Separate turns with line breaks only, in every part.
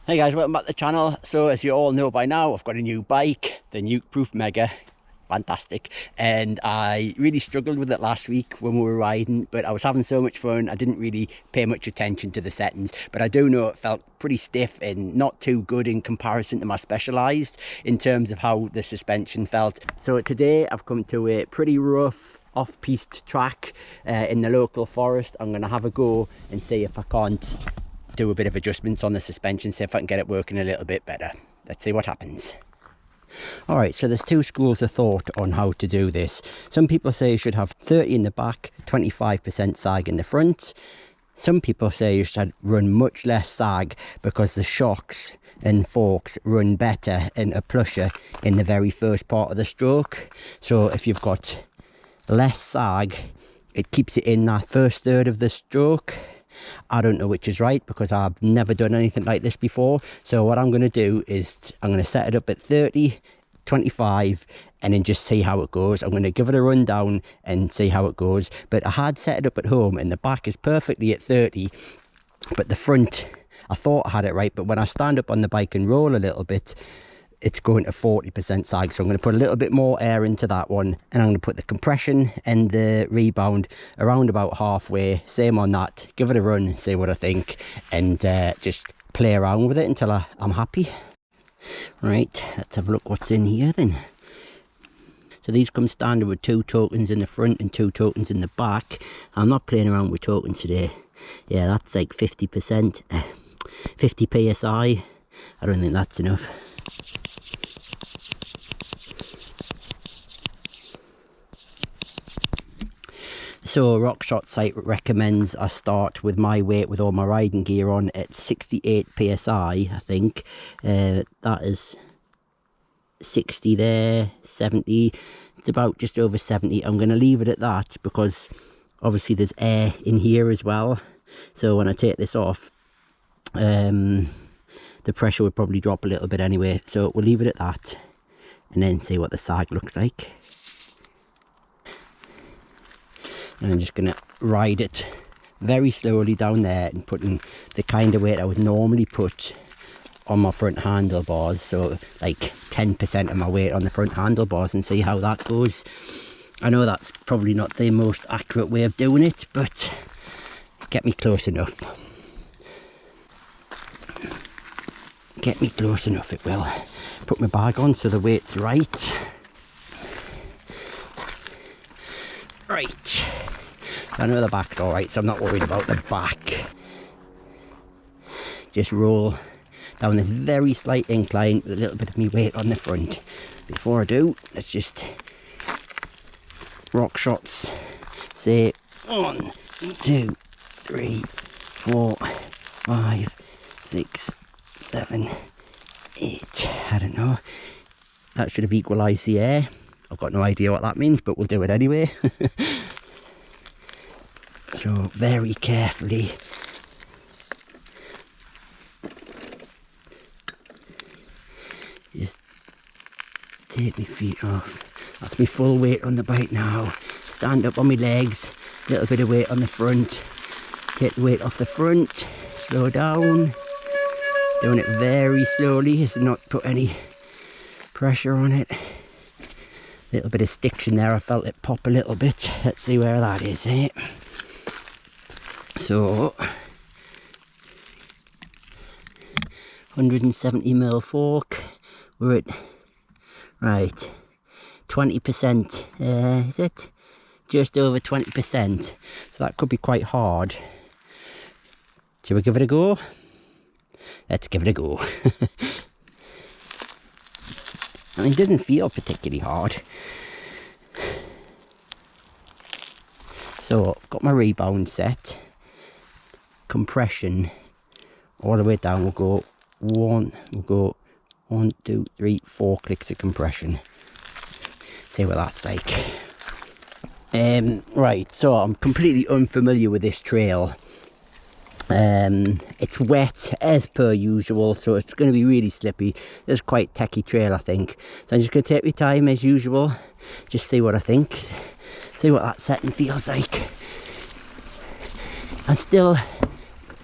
Hey guys, welcome back to the channel. So as you all know by now, I've got a new bike, the Nuke Proof Mega. Fantastic. And I really struggled with it last week when we were riding, but I was having so much fun. I didn't really pay much attention to the settings, but I do know it felt pretty stiff and not too good in comparison to my Specialized in terms of how the suspension felt. So today I've come to a pretty rough off-piste track in the local forest. I'm going to have a go and see if I can't do a bit of adjustments on the suspension, see if I can get it working a little bit better. Let's see what happens. Alright, so there's two schools of thought on how to do this. Some people say you should have 30 in the back, 25% sag in the front. Some people say you should run much less sag because the shocks and forks run better and are plusher in the very first part of the stroke. So if you've got less sag, it keeps it in that first third of the stroke. I don't know which is right because I've never done anything like this before. So what I'm going to do is I'm going to set it up at 30, 25 and then just see how it goes. I'm going to give it a run down and see how it goes. But I had set it up at home and the back is perfectly at 30, but the front, I thought I had it right, but when I stand up on the bike and roll a little bit, it's going to 40% sag. So I'm going to put a little bit more air into that one, and I'm going to put the compression and the rebound around about halfway, same on that, give it a run, see what I think, and just play around with it until I'm happy. Right, let's have a look what's in here then. So these come standard with 2 tokens in the front and 2 tokens in the back. I'm not playing around with tokens today. Yeah, that's like 50%, 50 psi. I don't think that's enough. So Rockshot site recommends I start with my weight with all my riding gear on at 68 psi, I think. That is 60 there, 70, it's about just over 70. I'm going to leave it at that because obviously there's air in here as well. So when I take this off, the pressure would probably drop a little bit anyway. So we'll leave it at that and then see what the sag looks like. And I'm just going to ride it very slowly down there and putting the kind of weight I would normally put on my front handlebars, so like 10% of my weight on the front handlebars, and see how that goes. I know that's probably not the most accurate way of doing it, but get me close enough. Get me close enough, it will. Put my bag on so the weight's right. Right, I know the back's alright, so I'm not worried about the back. Just roll down this very slight incline with a little bit of my weight on the front. Before I do, let's just rock shots. Say 1, 2, 3, 4, 5, 6, 7, 8. I don't know. That should have equalised the air. I've got no idea what that means, but we'll do it anyway. So very carefully. Just take my feet off. That's my full weight on the bike now. Stand up on my legs, a little bit of weight on the front. Take the weight off the front, slow down. Doing it very slowly as to not put any pressure on it. Little bit of stiction there, I felt it pop a little bit. Let's see where that is, eh? So 170mm fork, we're at, right, 20%, is it? Just over 20%, so that could be quite hard. Shall we give it a go? Let's give it a go. I mean, it doesn't feel particularly hard. So I've got my rebound set. Compression all the way down. We'll go 1, 2, 3, 4 clicks of compression. See what that's like. Right, so I'm completely unfamiliar with this trail. It's wet as per usual, so it's going to be really slippy. It's quite techie trail, I think. So I'm just going to take my time as usual, just see what I think, see what that setting feels like. I'm still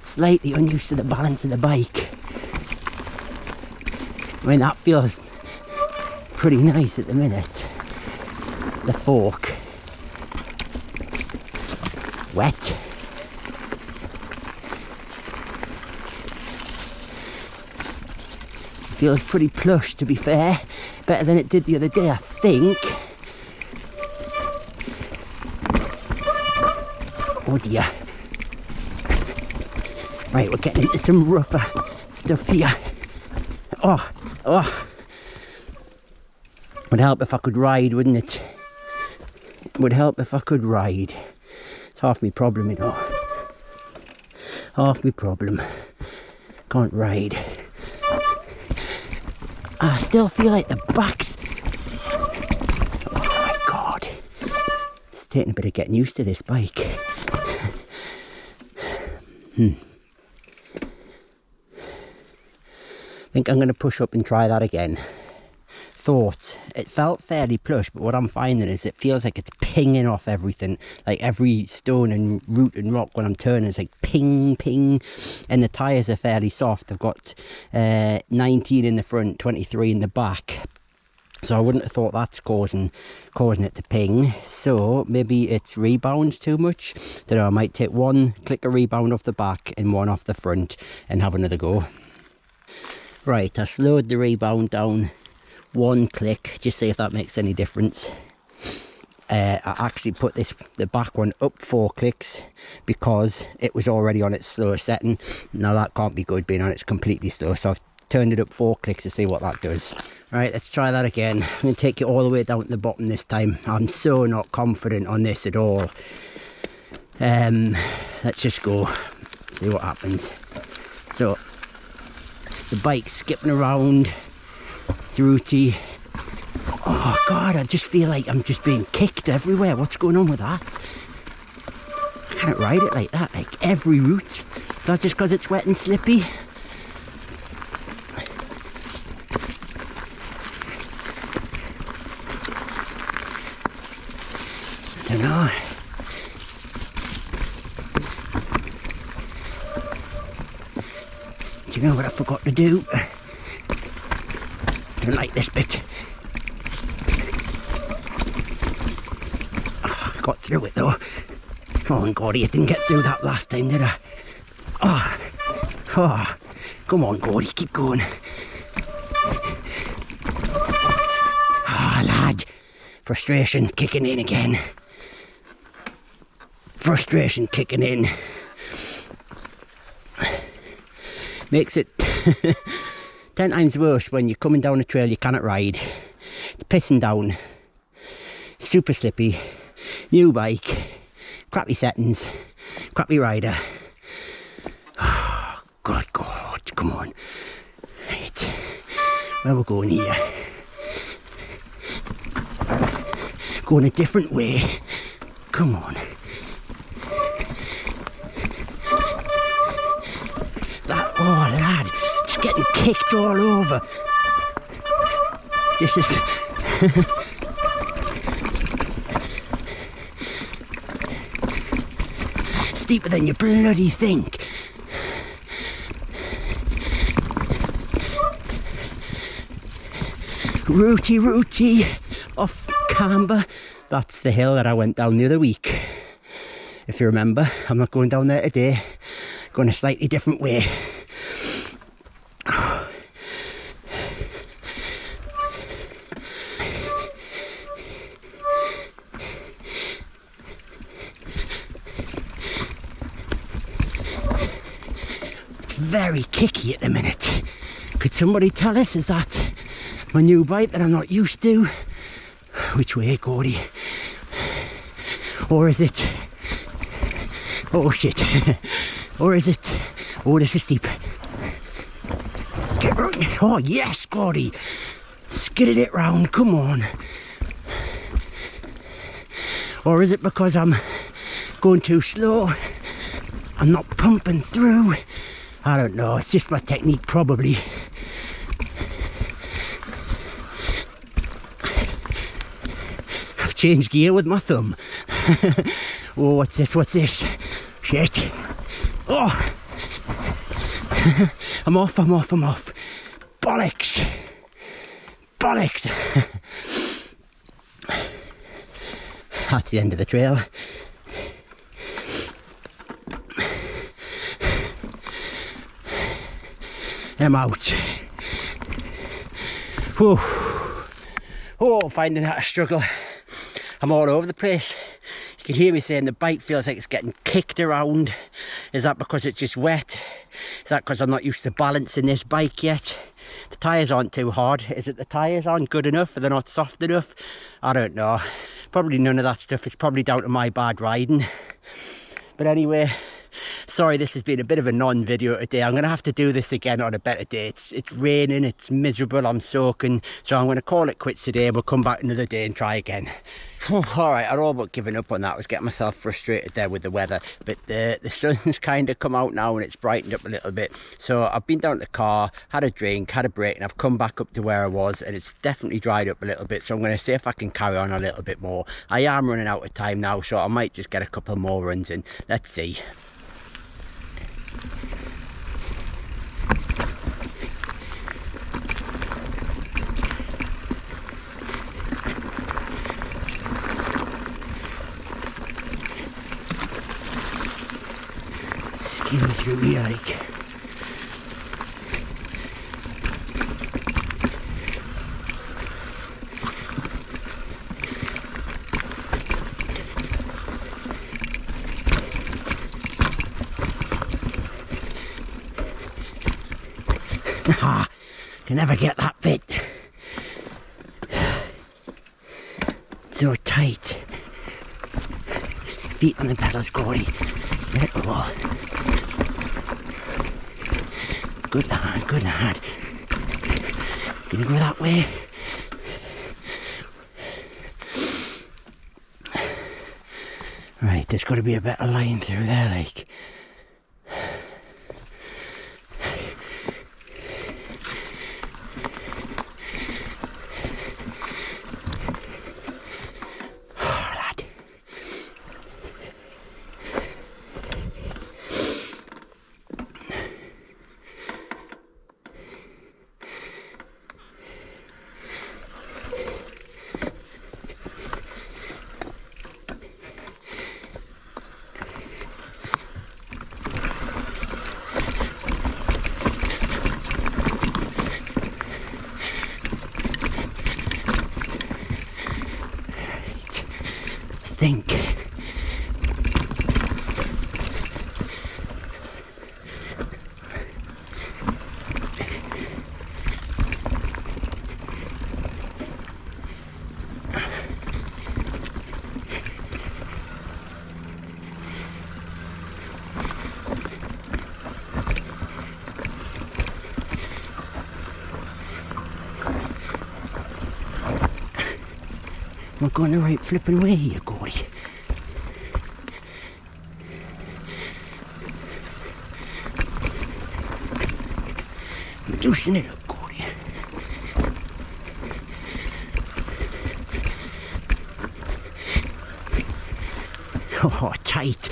slightly unused to the balance of the bike. I mean, that feels pretty nice at the minute. The fork. Wet. Feels pretty plush, to be fair. Better than it did the other day, I think. Oh dear. Right, we're getting into some rougher stuff here. Oh. Would help if I could ride, wouldn't it? Would help if I could ride. It's half my problem, you know. Half my problem. Can't ride. I still feel like the back's... Oh my god. It's taking a bit of getting used to this bike. I think I'm going to push up and try that again. Thoughts. It felt fairly plush, but what I'm finding is it feels like it's pinging off everything. Like every stone and root and rock when I'm turning, it's like ping, ping. And the tyres are fairly soft. I've got 19 in the front, 23 in the back. So I wouldn't have thought that's causing it to ping. So maybe it's rebounds too much. Don't know, I might take one click of rebound off the back and one off the front and have another go. Right, I slowed the rebound down one click, just see if that makes any difference. I actually put the back one up 4 clicks because it was already on its slow setting. Now that can't be good being on its completely slow, so I've turned it up 4 clicks to see what that does. Right, let's try that again. I'm going to take it all the way down to the bottom this time. I'm so not confident on this at all. Let's just go, see what happens. So the bike's skipping around. It's rooty. Oh god, I just feel like I'm just being kicked everywhere. What's going on with that? I can't ride it like that, like every route. Is that just because it's wet and slippy? I don't know. Do you know what I forgot to do? I don't like this bit. Oh, I got through it though. Oh Gordy, I didn't get through that last time, did I? Oh, come on Gordy, keep going. Ah, lad. Frustration kicking in again. Frustration kicking in. Makes it 10 times worse when you're coming down a trail you cannot ride. It's pissing down. Super slippy. New bike. Crappy settings. Crappy rider. Oh, good God, come on. Right. Where we're going here? Going a different way. Come on. That, oh lad, just getting kicked all over. This is steeper than you bloody think. Rooty off camber. That's the hill that I went down the other week. If you remember, I'm not going down there today. Going a slightly different way. It's very kicky at the minute. Could somebody tell us, is that my new bike that I'm not used to? Which way, Gordy? Or is it... Oh shit. Or is it... Oh, this is steep. Get right. Oh yes, Gordy. Skidded it round, come on. Or is it because I'm going too slow? I'm not pumping through. I don't know, it's just my technique probably. I've changed gear with my thumb. Oh, what's this? Shit. Oh! I'm off. Bollocks! bollocks! That's the end of the trail. I'm out. Whew. Oh, finding that a struggle. I'm all over the place. You can hear me saying the bike feels like it's getting kicked around. Is that because it's just wet? Is that because I'm not used to balancing this bike yet? The tyres aren't too hard. Is it the tyres aren't good enough? Are they not soft enough? I don't know. Probably none of that stuff. It's probably down to my bad riding. But anyway, sorry this has been a bit of a non-video today. I'm going to have to do this again on a better day. It's raining, it's miserable, I'm soaking. So I'm going to call it quits today. We'll come back another day and try again. Alright, I'd all but given up on that. I was getting myself frustrated there with the weather. But the sun's kind of come out now and it's brightened up a little bit. So I've been down to the car, had a drink, had a break, and I've come back up to where I was, and it's definitely dried up a little bit. So I'm going to see if I can carry on a little bit more. I am running out of time now, so I might just get a couple more runs in. Let's see. Skin through me like. Ah, can never get that bit. So tight. Feet on the pedals, Corey. Let it roll. Good lad, good lad. Gonna go that way. Right, there's got to be a better line through there, like. Think. We're going the right flipping way here, Gordy. Loosen it up, Gordy. Oh, tight.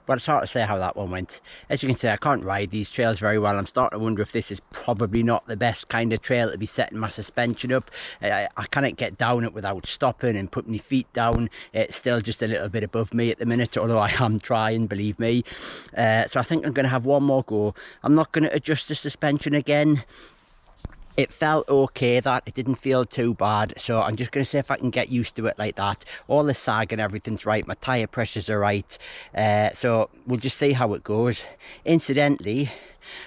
But it's hard to say how that one went. As you can see, I can't ride these trails very well. I'm starting to wonder if this is probably not the best kind of trail to be setting my suspension up. I can't get down it without stopping and putting my feet down. It's still just a little bit above me at the minute, although I am trying, believe me. So I think I'm going to have one more go. I'm not going to adjust the suspension again. It felt okay, that it didn't feel too bad, so I'm just going to see if I can get used to it like that. All the sag and everything's right, my tyre pressures are right, so we'll just see how it goes. Incidentally,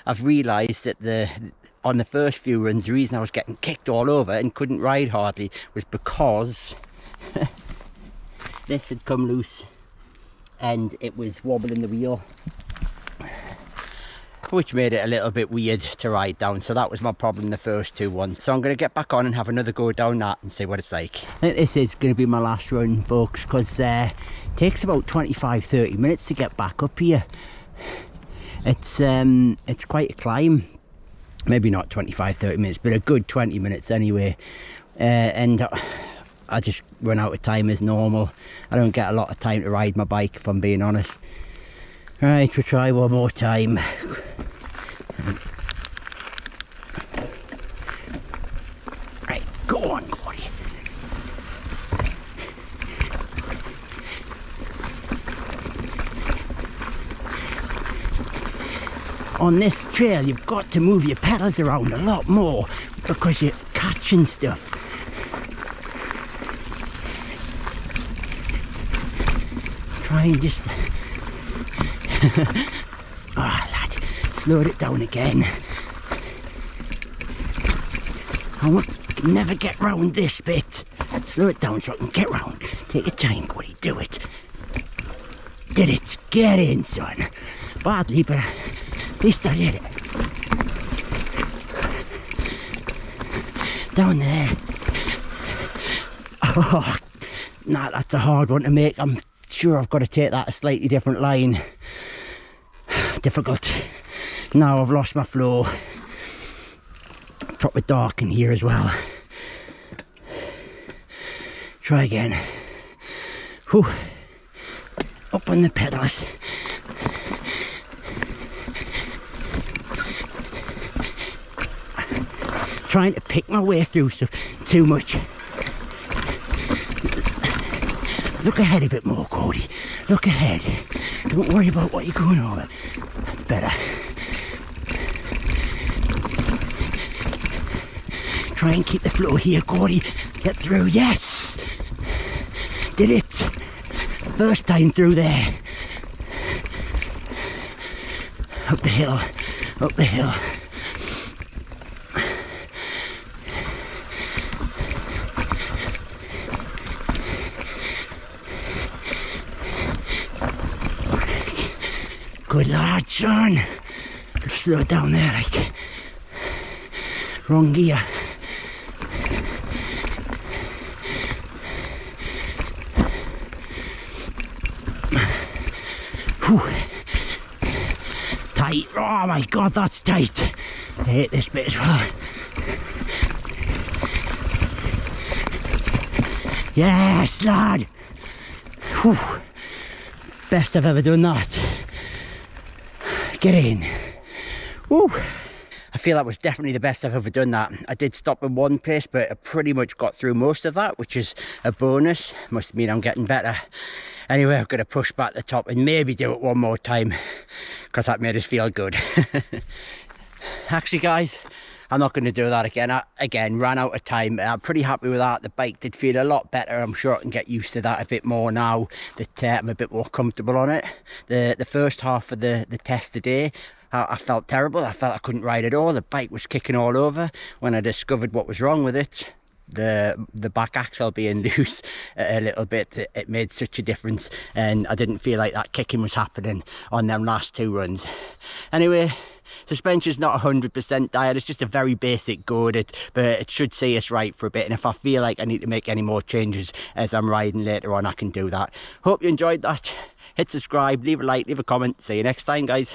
I've realised that on the first few runs, the reason I was getting kicked all over and couldn't ride hardly was because this had come loose and it was wobbling the wheel, which made it a little bit weird to ride down. So that was my problem the first two ones. So I'm going to get back on and have another go down that and see what it's like. I think this is going to be my last run, folks, because it takes about 25-30 minutes to get back up here. It's quite a climb. maybe not 25-30 minutes, but a good 20 minutes anyway. And I just run out of time as normal. I don't get a lot of time to ride my bike, if I'm being honest. Right, we'll try one more time. Right, go on, buddy. On this trail, you've got to move your pedals around a lot more because you're catching stuff. Try and just oh lad, slowed it down again. I won't never get round this bit. Slow it down so I can get round. Take your time, buddy, do it. Did it, get in, son. Badly, but at least I did it. Down there. Oh, nah, that's a hard one to make. I'm sure I've got to take that a slightly different line. Difficult. Now I've lost my flow. Proper dark in here as well. Try again. Whew. Up on the pedals. Trying to pick my way through so too much. Look ahead a bit more, Cody. Look ahead. Don't worry about what you're going over. That's better. Try and keep the flow here, Cody. Get through. Yes! Did it. First time through there. Up the hill. Up the hill. Good lad, son. Slow it down there, like. Wrong gear. Whew. Tight. Oh my god, that's tight. I hate this bit as well. Yes, lad. Whew. Best I've ever done that. Get in. Woo! I feel that was definitely the best I've ever done that. I did stop in one place, but I pretty much got through most of that, which is a bonus. Must mean I'm getting better. Anyway, I've got to push back the top and maybe do it one more time because that made us feel good. Actually, guys, I'm not going to do that again. I, again, ran out of time. I'm pretty happy with that. The bike did feel a lot better. I'm sure I can get used to that a bit more now that I'm a bit more comfortable on it. The first half of the test today, I felt terrible. I felt I couldn't ride at all. The bike was kicking all over. When I discovered what was wrong with it, the back axle being loose a little bit, it made such a difference, and I didn't feel like that kicking was happening on them last two runs. Anyway, suspension's not 100% dialed, it's just a very basic goaded, but it should see us right for a bit, and if I feel like I need to make any more changes as I'm riding later on, I can do that. Hope you enjoyed that. Hit subscribe, leave a like, leave a comment. See you next time, guys.